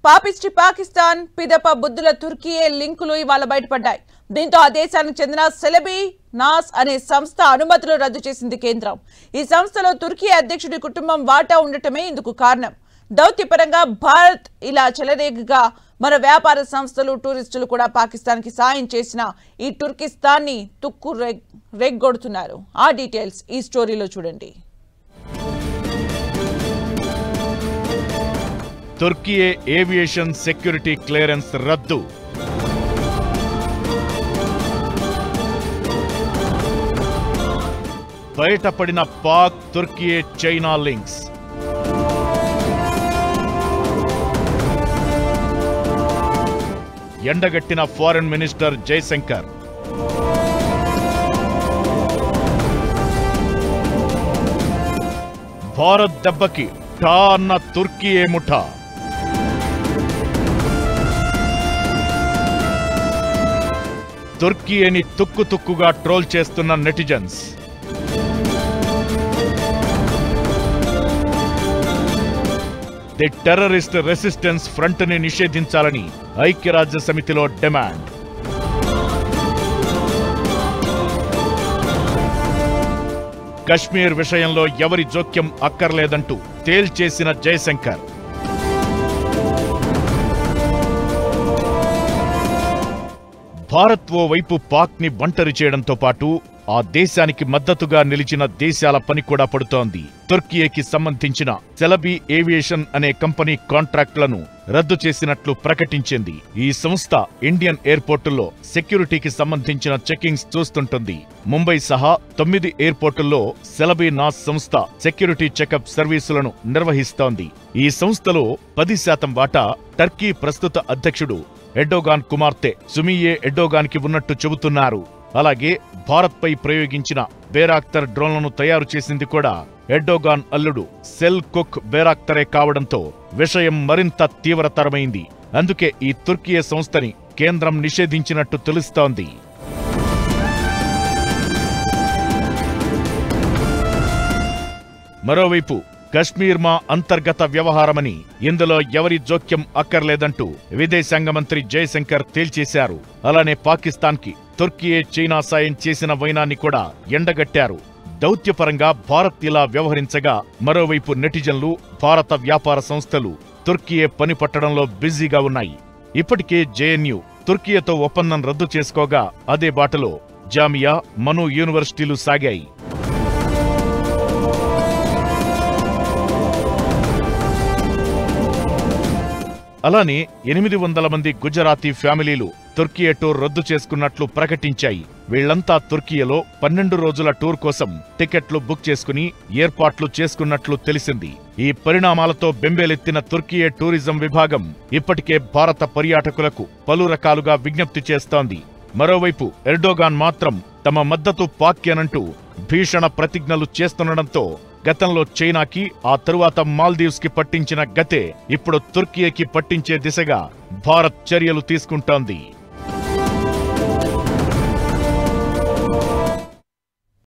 పాపిస్టి పాకిస్తాన్ పిదప బుద్ధుల తుర్కీయే లింకులు ఇవాళ బయటపడ్డాయి. దీంతో ఆ దేశానికి చెందిన సెలబీ నాస్ అనే సంస్థ అనుమతులు రద్దు చేసింది కేంద్రం. ఈ సంస్థలో తుర్కీ అధ్యక్షుడి కుటుంబం వాటా ఉండటమే ఇందుకు కారణం. దౌత్యపరంగా భారత్ ఇలా చెలరేగగా మన వ్యాపార సంస్థలు టూరిస్టులు కూడా పాకిస్తాన్ కి సాయం చేసిన ఈ తుర్కిస్తాన్ ని తుక్కు రెగ్గొడుతున్నారు. ఆ డీటెయిల్స్ ఈ స్టోరీలో చూడండి. తుర్కీ ఏవియేషన్ సెక్యూరిటీ క్లియరెన్స్ రద్దు. బయటపడిన పాక్ తుర్కీ చైనా లింక్స్. ఎండగట్టిన ఫారెన్ మినిస్టర్ జైశంకర్. భారత్ దెబ్బకి ఠా అన్న తుర్కీ ముఠా. తుర్కీని తుక్కుగా ట్రోల్ చేస్తున్న netizens. The terrorist resistance front ని నిషేధించాలని ఐక్యరాజ్య సమితిలో డిమాండ్. కశ్మీర్ విషయంలో ఎవరి జోక్యం అక్కర్లేదంటూ తేల్చేసిన జైశంకర్. భారత్ ఓ వైపు పాక్ ని బంటరి చేయడంతో పాటు ఆ దేశానికి మద్దతుగా నిలిచిన దేశాల పని కూడా పడుతోంది. తుర్కీకి సంబంధించిన సెలబీ ఏవియేషన్ అనే కంపెనీ కాంట్రాక్టులను రద్దు చేసినట్లు ప్రకటించింది. ఈ సంస్థ ఇండియన్ ఎయిర్పోర్టుల్లో సెక్యూరిటీకి సంబంధించిన చెకింగ్స్ చూస్తుంటుంది. ముంబై సహా 9 ఎయిర్పోర్టుల్లో సెలబీ నాస్ సంస్థ సెక్యూరిటీ చెకప్ సర్వీసులను నిర్వహిస్తోంది. ఈ సంస్థలో 10% వాటా టర్కీ ప్రస్తుత అధ్యక్షుడు ఎర్డోగాన్ కుమార్తె సుమియే ఎర్డోగాన్ కి ఉన్నట్టు చెబుతున్నారు. అలాగే భారత్ పై ప్రయోగించిన బేరాక్తర్ డ్రోన్లను తయారు చేసింది కూడా ఎర్డోగాన్ అల్లుడు సెల్ కుక్ బేరాక్తరే కావడంతో విషయం మరింత తీవ్రతరమైంది. అందుకే ఈ తుర్కీ సంస్థని కేంద్రం నిషేధించినట్టు తెలుస్తోంది. మరోవైపు కశ్మీర్ మా అంతర్గత వ్యవహారమని, ఇందులో ఎవరి జోక్యం అక్కర్లేదంటూ విదేశాంగ మంత్రి జైశంకర్ తేల్చేశారు. అలానే పాకిస్తాన్ కి తుర్కీ చైనా సాయం చేసిన వైనాన్ని కూడా ఎండగట్టారు. దౌత్యపరంగా భారత్ ఇలా వ్యవహరించగా మరోవైపు నెటిజన్లు, భారత వ్యాపార సంస్థలు తుర్కీ పని పట్టడంలో బిజీగా ఉన్నాయి. ఇప్పటికే జేఎన్యూ తుర్కీతో ఒప్పందం రద్దు చేసుకోగా అదే బాటలో జామియా, మను యూనివర్సిటీలు సాగాయి. అలానే 800 మంది గుజరాతీ ఫ్యామిలీలు తుర్కీ టూర్ రద్దు చేసుకున్నట్లు ప్రకటించాయి. వీళ్లంతా తుర్కీలో 12 రోజుల టూర్ కోసం టికెట్లు బుక్ చేసుకుని ఏర్పాట్లు చేసుకున్నట్లు తెలిసింది. ఈ పరిణామాలతో బెంబేలెత్తిన తుర్కీ టూరిజం విభాగం ఇప్పటికే భారత పర్యాటకులకు పలు రకాలుగా విజ్ఞప్తి చేస్తోంది. మరోవైపు ఎర్డోగాన్ మాత్రం తమ మద్దతు పాక్యనంటూ భీషణ ప్రతిజ్ఞలు చేస్తుండటంతో గతంలో చైనాకి, ఆ తరువాత మాల్దీవ్స్ కి పట్టించిన గతే ఇప్పుడు తుర్కీకి పట్టించే దిశగా భారత్ చర్యలు తీసుకుంటోంది.